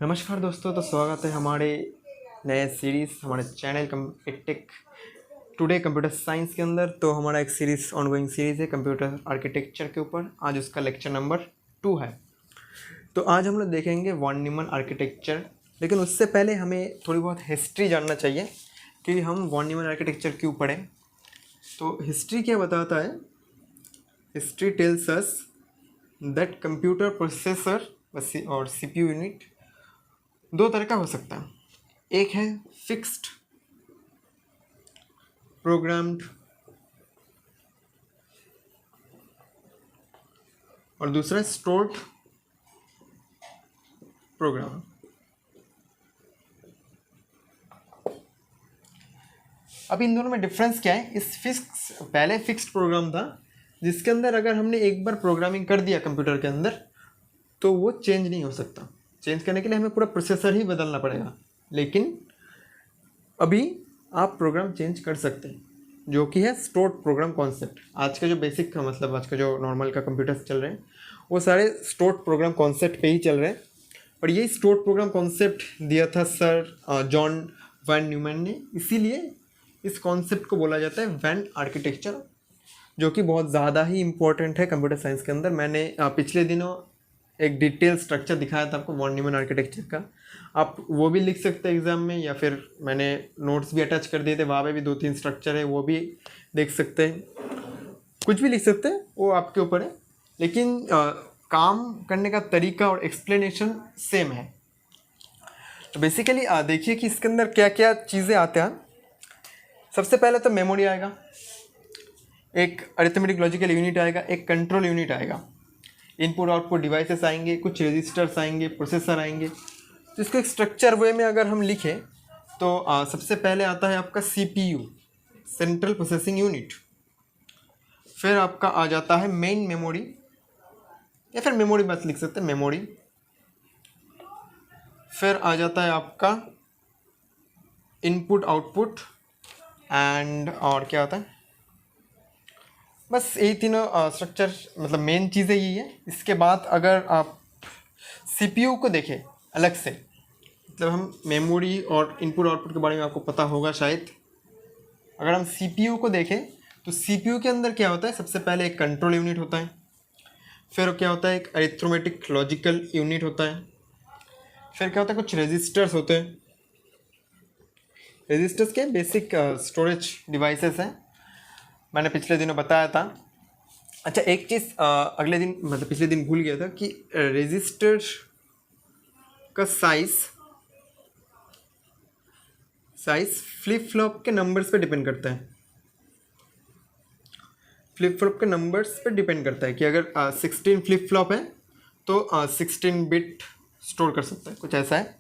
नमस्कार दोस्तों, तो स्वागत है हमारे नए सीरीज़ हमारे channel tech today computer science के अंदर। तो हमारा एक सीरीज़ ऑनगोइंग सीरीज़ है कंप्यूटर आर्किटेक्चर के ऊपर। आज उसका लेक्चर नंबर 2 है। तो आज हम लोग देखेंगे वॉन न्यूमन आर्किटेक्चर। लेकिन उससे पहले हमें थोड़ी बहुत हिस्ट्री जानना चाहिए कि हम वॉन न्यूमन आर्किटेक्चर क्यों पढ़ें। तो हिस्ट्री क्या बताता है? History tells us that computer processor और CPU यूनिट दो तरह का हो सकता है। एक है फिक्स्ड प्रोग्राम्ड और दूसरा स्टोर्ड प्रोग्राम। अब इन दोनों में डिफरेंस क्या है? पहले फिक्स्ड प्रोग्राम था जिसके अंदर अगर हमने एक बार प्रोग्रामिंग कर दिया कंप्यूटर के अंदर तो वो चेंज नहीं हो सकता। चेंज करने के लिए हमें पूरा प्रोसेसर ही बदलना पड़ेगा। लेकिन अभी आप प्रोग्राम चेंज कर सकते हैं, जो कि है स्टोर्ड प्रोग्राम कॉन्सेप्ट। आज का जो बेसिक का मतलब आज का जो नॉर्मल का कंप्यूटर्स चल रहे हैं वो सारे स्टोर्ड प्रोग्राम कॉन्सेप्ट पे ही चल रहे हैं। और यही स्टोर्ड प्रोग्राम कॉन्सेप्ट दिया था सर जॉन वैन न्यूमैन ने। इसीलिए इस कॉन्सेप्ट को बोला जाता है वैन आर्किटेक्चर, जो कि बहुत ज़्यादा ही इम्पोर्टेंट है कंप्यूटर साइंस के अंदर। मैंने पिछले दिनों एक डिटेल स्ट्रक्चर दिखाया था आपको वॉन न्यूमन आर्किटेक्चर का। आप वो भी लिख सकते हैं एग्ज़ाम में, या फिर मैंने नोट्स भी अटैच कर दिए थे, वहाँ पे भी 2-3 स्ट्रक्चर है, वो भी देख सकते हैं। कुछ भी लिख सकते हैं, वो आपके ऊपर है। लेकिन काम करने का तरीका और एक्सप्लेनेशन सेम है। तो बेसिकली देखिए कि इसके अंदर क्या क्या चीज़ें आते हैं। सबसे पहले तो मेमोरी आएगा, एक अरिथमेटिक लॉजिकल यूनिट आएगा, एक कंट्रोल यूनिट आएगा, इनपुट आउटपुट डिवाइसेस आएंगे, कुछ रजिस्टर्स आएंगे, प्रोसेसर आएंगे। तो इसको एक स्ट्रक्चर वे में अगर हम लिखें तो सबसे पहले आता है आपका CPU, सेंट्रल प्रोसेसिंग यूनिट। फिर आपका आ जाता है मेन मेमोरी, या फिर मेमोरी बस लिख सकते हैं, मेमोरी। फिर आ जाता है आपका इनपुट आउटपुट एंड और क्या होता है, बस यही तीनों स्ट्रक्चर, मतलब मेन चीज़ें यही है। इसके बाद अगर आप CPU को देखें अलग से, मतलब हम मेमोरी और इनपुट आउटपुट के बारे में आपको पता होगा शायद। अगर हम CPU को देखें तो CPU के अंदर क्या होता है? सबसे पहले एक कंट्रोल यूनिट होता है, फिर क्या होता है एक अरिथमेटिक लॉजिकल यूनिट होता है, फिर क्या होता है कुछ रजिस्टर्स होते हैं। रजिस्टर्स के बेसिक स्टोरेज डिवाइसेस हैं, मैंने पिछले दिनों बताया था। अच्छा, एक चीज़ अगले दिन मतलब पिछले दिन भूल गया था कि रजिस्टर का साइज़ फ्लिप फ्लॉप के नंबर्स पे डिपेंड करता है। फ्लिप फ्लॉप के नंबर्स पे डिपेंड करता है कि अगर 16 फ्लिप फ्लॉप है तो 16 बिट स्टोर कर सकता है, कुछ ऐसा है।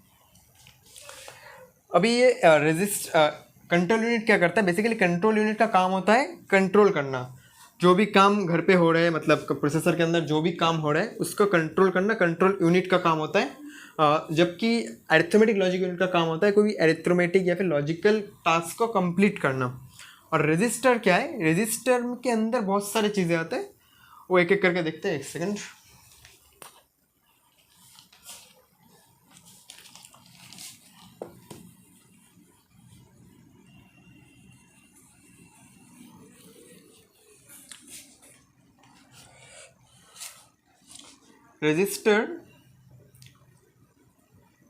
अभी ये कंट्रोल यूनिट क्या करता है? बेसिकली कंट्रोल यूनिट का काम होता है कंट्रोल करना। जो भी काम घर पे हो रहा है, मतलब प्रोसेसर के अंदर जो भी काम हो रहा है उसको कंट्रोल करना कंट्रोल यूनिट का काम होता है। जबकि अरिथमेटिक लॉजिक यूनिट का काम होता है कोई भी अरिथमेटिक या फिर लॉजिकल टास्क को कंप्लीट करना। और रजिस्टर क्या है? रजिस्टर के अंदर बहुत सारी चीज़ें आते हैं, वो एक एक करके देखते हैं। एक सेकंड।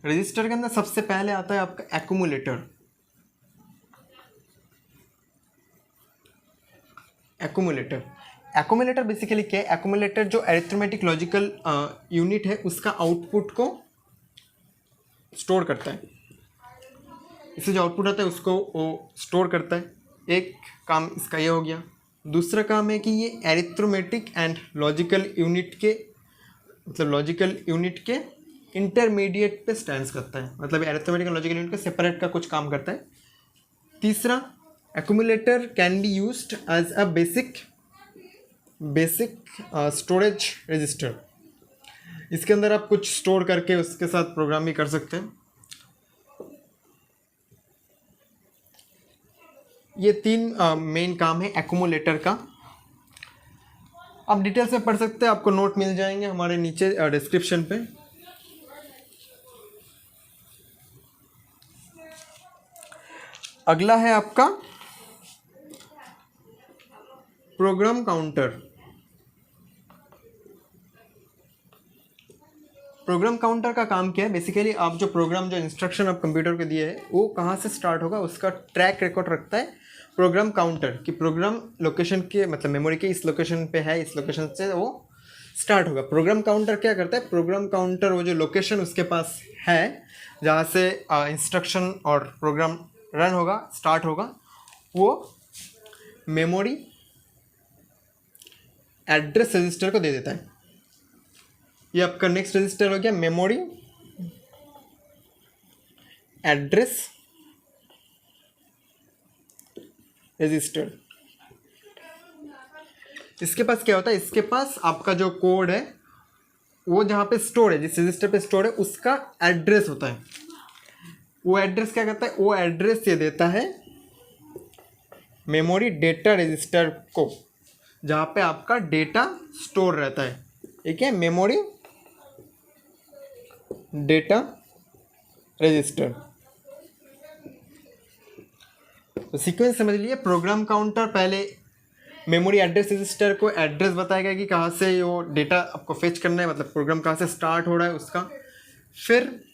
रजिस्टर के अंदर सबसे पहले आता है आपका एक्यूमुलेटर। एक्यूमुलेटर बेसिकली क्या है? एक्यूमुलेटर जो अरिथमेटिक लॉजिकल यूनिट है उसका आउटपुट को स्टोर करता है। इससे जो आउटपुट आता है उसको वो स्टोर करता है। एक काम इसका ये हो गया। दूसरा काम है कि ये अरिथमेटिक एंड लॉजिकल यूनिट के, मतलब लॉजिकल यूनिट के इंटरमीडिएट पे स्टैंड्स करता है, मतलब अरिथमेटिक और लॉजिकल यूनिट का सेपरेट का कुछ काम करता है। तीसरा, accumulator can be used as a basic storage register. इसके अंदर आप कुछ स्टोर करके उसके साथ प्रोग्राम भी कर सकते हैं। ये 3 मेन काम है एक्यूमुलेटर का। आप डिटेल्स में पढ़ सकते हैं, आपको नोट मिल जाएंगे हमारे नीचे डिस्क्रिप्शन पे। अगला है आपका प्रोग्राम काउंटर। प्रोग्राम काउंटर का काम क्या है? बेसिकली आप जो प्रोग्राम, जो इंस्ट्रक्शन आप कंप्यूटर को दिए है वो कहाँ से स्टार्ट होगा उसका ट्रैक रिकॉर्ड रखता है प्रोग्राम काउंटर, कि प्रोग्राम लोकेशन के मतलब मेमोरी के इस लोकेशन पे है, इस लोकेशन से वो स्टार्ट होगा। प्रोग्राम काउंटर क्या करता है? प्रोग्राम काउंटर वो जो लोकेशन उसके पास है जहाँ से इंस्ट्रक्शन और प्रोग्राम रन होगा, स्टार्ट होगा, वो मेमोरी एड्रेस रजिस्टर को दे देता है। ये आपका नेक्स्ट रजिस्टर हो गया मेमोरी एड्रेस रजिस्टर। इसके पास क्या होता है? इसके पास आपका जो कोड है वो जहाँ पे स्टोर है, जिस रजिस्टर पे स्टोर है उसका एड्रेस होता है। वो एड्रेस क्या करता है? वो एड्रेस ये देता है मेमोरी डेटा रजिस्टर को, जहाँ पे आपका डेटा स्टोर रहता है। ठीक है, मेमोरी डेटा रजिस्टर। तो सीक्वेंस समझ लिए। प्रोग्राम काउंटर पहले मेमोरी एड्रेस रजिस्टर को एड्रेस बताएगा कि कहाँ से वो डेटा आपको फेच करना है, मतलब प्रोग्राम कहाँ से स्टार्ट हो रहा है उसका। फिर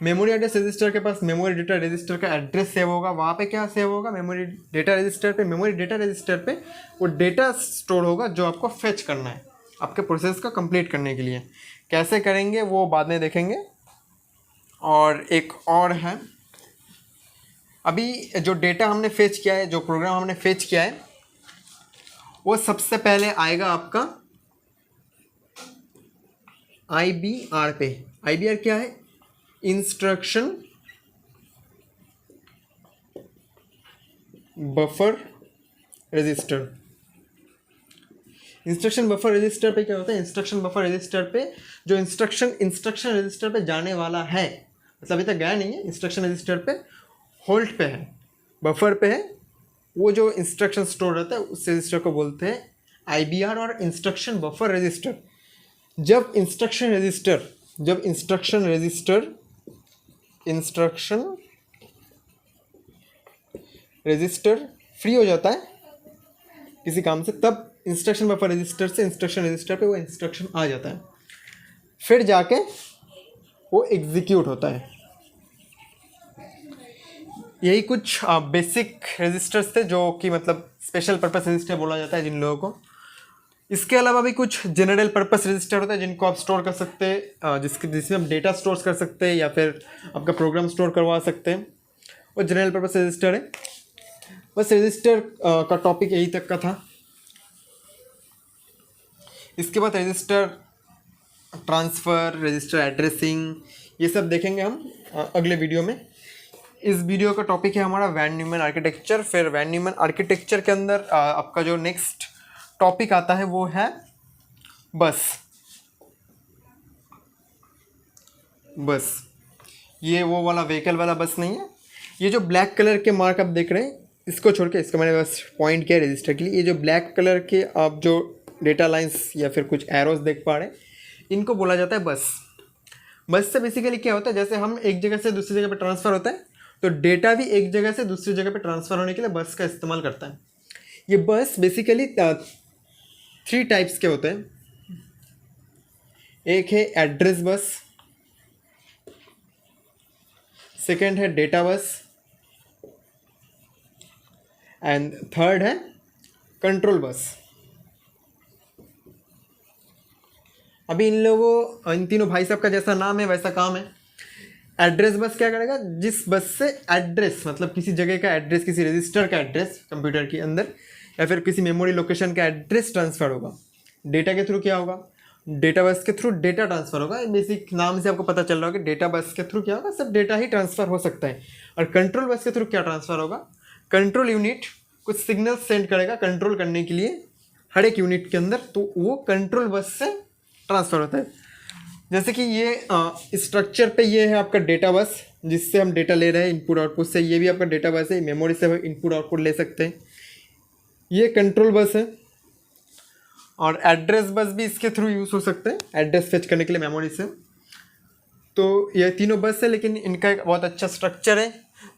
मेमोरी एड्रेस रजिस्टर के पास मेमोरी डेटा रजिस्टर का एड्रेस सेव होगा, वहाँ पे क्या सेव होगा? मेमोरी डेटा रजिस्टर पे। मेमोरी डेटा रजिस्टर पे वो डेटा स्टोर होगा जो आपको फेच करना है आपके प्रोसेस को कंप्लीट करने के लिए। कैसे करेंगे वो बाद में देखेंगे। और एक और है, अभी जो डेटा हमने फेच किया है, जो प्रोग्राम हमने फेच किया है, वो सबसे पहले आएगा आपका IBR पे। IBR क्या है? Instruction buffer register. Instruction buffer register पे क्या होता है? इंस्ट्रक्शन बफर रजिस्टर पे जो इंस्ट्रक्शन रजिस्टर पे जाने वाला है, मतलब अभी तक गया नहीं है, इंस्ट्रक्शन रजिस्टर पे होल्ड पे है, बफर पे है, वो जो इंस्ट्रक्शन स्टोर रहता है उस रजिस्टर को बोलते हैं IBR और इंस्ट्रक्शन बफर रजिस्टर। जब इंस्ट्रक्शन रजिस्टर फ्री हो जाता है किसी काम से, तब इंस्ट्रक्शन बफर रजिस्टर से इंस्ट्रक्शन रजिस्टर पे वो इंस्ट्रक्शन आ जाता है, फिर जाके वो एग्जीक्यूट होता है। यही कुछ बेसिक रजिस्टर्स थे जो कि मतलब स्पेशल पर्पस रजिस्टर बोला जाता है जिन लोगों को। इसके अलावा भी कुछ जनरल पर्पस रजिस्टर होता है जिनको आप स्टोर कर सकते हैं, जिसमें आप डेटा स्टोर कर सकते हैं या फिर आपका प्रोग्राम स्टोर करवा सकते हैं। वो जनरल पर्पस रजिस्टर है। बस रजिस्टर का टॉपिक यही तक का था। इसके बाद रजिस्टर ट्रांसफ़र, रजिस्टर एड्रेसिंग, ये सब देखेंगे हम अगले वीडियो में। इस वीडियो का टॉपिक है हमारा वैन न्यूमैन आर्किटेक्चर। फिर वैन न्यूमैन आर्किटेक्चर के अंदर आपका जो नेक्स्ट टॉपिक आता है वो है बस। ये वो वाला व्हीकल वाला बस नहीं है। ये जो ब्लैक कलर के मार्क आप देख रहे हैं इसको छोड़ के, इसका मैंने बस पॉइंट किया रजिस्टर के लिए। ये जो ब्लैक कलर के आप जो डेटा लाइंस या फिर कुछ एरोस देख पा रहे हैं, इनको बोला जाता है बस। बस से बेसिकली क्या होता है, जैसे हम एक जगह से दूसरी जगह पे ट्रांसफ़र होता है तो डेटा भी एक जगह से दूसरी जगह पे ट्रांसफ़र होने के लिए बस का इस्तेमाल करता है। ये बस बेसिकली 3 टाइप्स के होते हैं। एक है एड्रेस बस, सेकेंड है डेटा बस, एंड थर्ड है कंट्रोल बस। अभी इन तीनों भाई साहब का जैसा नाम है वैसा काम है। एड्रेस बस क्या करेगा? जिस बस से एड्रेस मतलब किसी जगह का एड्रेस, किसी रजिस्टर का एड्रेस कंप्यूटर के अंदर या फिर किसी मेमोरी लोकेशन का एड्रेस ट्रांसफ़र होगा। डेटा के थ्रू क्या होगा? डेटा बस के थ्रू डेटा ट्रांसफ़र होगा। बेसिक नाम से आपको पता चल रहा होगा कि डेटा बस के थ्रू क्या होगा, सब डेटा ही ट्रांसफ़र हो सकता है। और कंट्रोल बस के थ्रू क्या ट्रांसफ़र होगा? कंट्रोल यूनिट कुछ सिग्नल सेंड करेगा कंट्रोल करने के लिए हर एक यूनिट के अंदर, तो वो कंट्रोल बस से ट्रांसफ़र होता है। जैसे कि ये स्ट्रक्चर पे ये है आपका डेटा बस जिससे हम डेटा ले रहे हैं इनपुट आउटपुट से। ये भी आपका डेटा बस है, मेमोरी से इनपुट आउटपुट ले सकते हैं। ये कंट्रोल बस है। और एड्रेस बस भी इसके थ्रू यूज़ हो सकते हैं, एड्रेस फेच करने के लिए मेमोरी से। तो ये तीनों बस है, लेकिन इनका एक बहुत अच्छा स्ट्रक्चर है।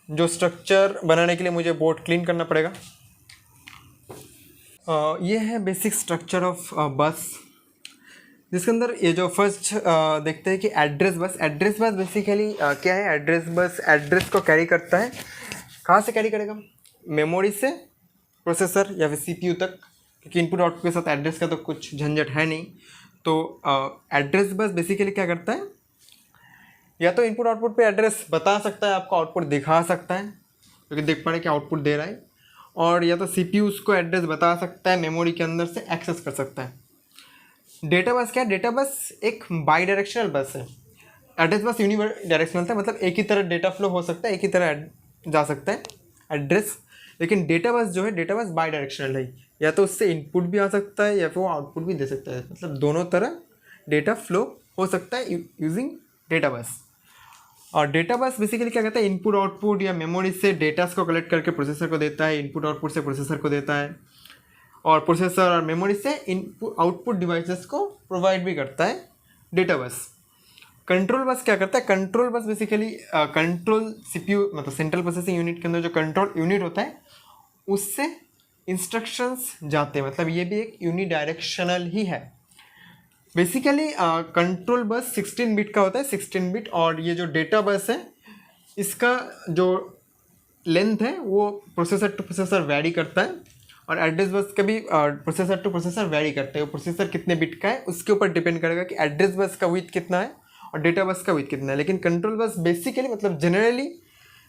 जो स्ट्रक्चर बनाने के लिए मुझे बोर्ड क्लीन करना पड़ेगा। ये है बेसिक स्ट्रक्चर ऑफ बस, जिसके अंदर ये जो फर्स्ट देखते हैं कि एड्रेस बस बेसिकली क्या है। एड्रेस बस एड्रेस को कैरी करता है। कहाँ से कैरी करेगा? मेमोरी से प्रोसेसर या फिर सीपीयू तक, क्योंकि इनपुट आउटपुट के साथ एड्रेस का तो कुछ झंझट है नहीं। तो एड्रेस बस बेसिकली क्या करता है, या तो इनपुट आउटपुट पे एड्रेस बता सकता है, आपको आउटपुट दिखा सकता है क्योंकि देख पा रहे कि आउटपुट दे रहा है, और या तो सीपीयू उसको एड्रेस बता सकता है, मेमोरी के अंदर से एक्सेस कर सकता है। डेटा बस क्या है? डेटा बस एक बाई डायरेक्शनल बस है। एड्रेस बस यूनिडायरेक्शनल था, मतलब एक ही तरह डेटा फ्लो हो सकता है, एक ही तरह जा सकता है एड्रेस। लेकिन डेटा बस जो है, डेटा बस बाई डायरेक्शनल है, या तो उससे इनपुट भी आ सकता है या फिर वो आउटपुट भी दे सकता है, मतलब दोनों तरह डेटा फ्लो हो सकता है यूजिंग डेटा बस। और डेटा बस बेसिकली क्या कहता है, इनपुट आउटपुट या मेमोरी से डेटास को कलेक्ट करके प्रोसेसर को देता है, इनपुट आउटपुट से प्रोसेसर को देता है, और प्रोसेसर और मेमोरी से इनपुट आउटपुट डिवाइसेस को प्रोवाइड भी करता है डेटा बस। कंट्रोल बस क्या करता है? Control bus basically control CPU मतलब सेंट्रल प्रोसेसिंग यूनिट के अंदर जो कंट्रोल यूनिट होता है उससे इंस्ट्रक्शंस जाते हैं, मतलब ये भी एक यूनिडायरेक्शनल ही है। बेसिकली कंट्रोल बस 16 बिट का होता है, 16 बिट। और ये जो डेटा बस है इसका जो लेंथ है वो प्रोसेसर टू प्रोसेसर वैरी करता है, और एड्रेस बस का भी प्रोसेसर टू प्रोसेसर वैरी करता है। वो प्रोसेसर कितने बिट का है उसके ऊपर डिपेंड करेगा कि एड्रेस बस का विड्थ कितना है और डेटा बस का विड्थ कितना है। लेकिन कंट्रोल बस बेसिकली मतलब जनरली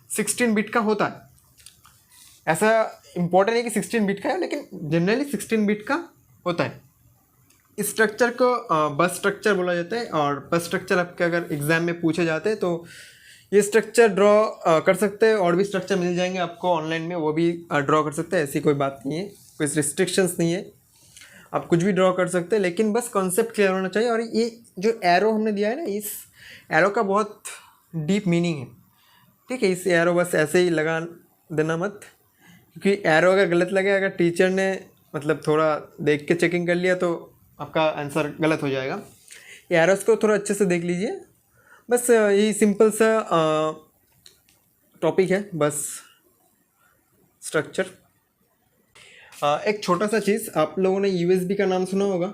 16 बिट का होता है। ऐसा इंपॉर्टेंट है कि 16 बिट का है, लेकिन जनरली 16 बिट का होता है। इस स्ट्रक्चर को बस स्ट्रक्चर बोला जाता है, और बस स्ट्रक्चर आपके अगर एग्जाम में पूछे जाते हैं तो ये स्ट्रक्चर ड्रॉ कर सकते हैं। और भी स्ट्रक्चर मिल जाएंगे आपको ऑनलाइन में, वो भी ड्रॉ कर सकते हैं, ऐसी कोई बात नहीं है, कोई रिस्ट्रिक्शंस नहीं है, आप कुछ भी ड्रॉ कर सकते हैं। लेकिन बस कॉन्सेप्ट क्लियर होना चाहिए। और ये जो एरो हमने दिया है ना, इस एरो का बहुत डीप मीनिंग है, ठीक है। इस एरो बस ऐसे ही लगा देना मत, क्योंकि एरो अगर गलत लगे, अगर टीचर ने मतलब थोड़ा देख के चेकिंग कर लिया तो आपका आंसर गलत हो जाएगा। ये एरोस को थोड़ा अच्छे से देख लीजिए। बस यही सिंपल सा टॉपिक है बस स्ट्रक्चर। एक छोटा सा चीज़, आप लोगों ने यूएसबी का नाम सुना होगा।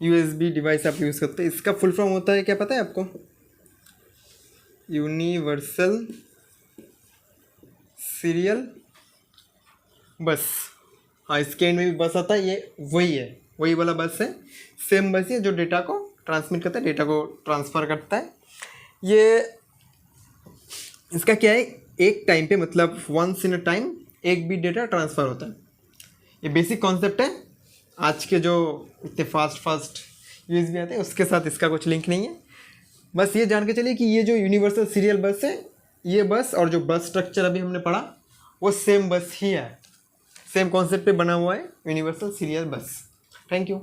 यूएसबी डिवाइस आप यूज़ करते हैं, इसका फुल फॉर्म होता है क्या पता है आपको? यूनिवर्सल सीरियल बस। हाँ, इसके एंड में भी बस आता है, ये वही है, वही वाला बस है, सेम बस है जो डेटा को ट्रांसमिट करता है, डेटा को ट्रांसफ़र करता है। ये इसका क्या है, एक टाइम पे मतलब वंस इन अ टाइम एक बिट डेटा ट्रांसफ़र होता है। ये बेसिक कॉन्सेप्ट है। आज के जो इतने फास्ट यूएसबी आते हैं उसके साथ इसका कुछ लिंक नहीं है। बस ये जान के चलिए कि ये जो यूनिवर्सल सीरियल बस है, ये बस और जो बस स्ट्रक्चर अभी हमने पढ़ा वो सेम बस ही है, सेम कॉन्सेप्ट पे बना हुआ है यूनिवर्सल सीरियल बस। Thank you.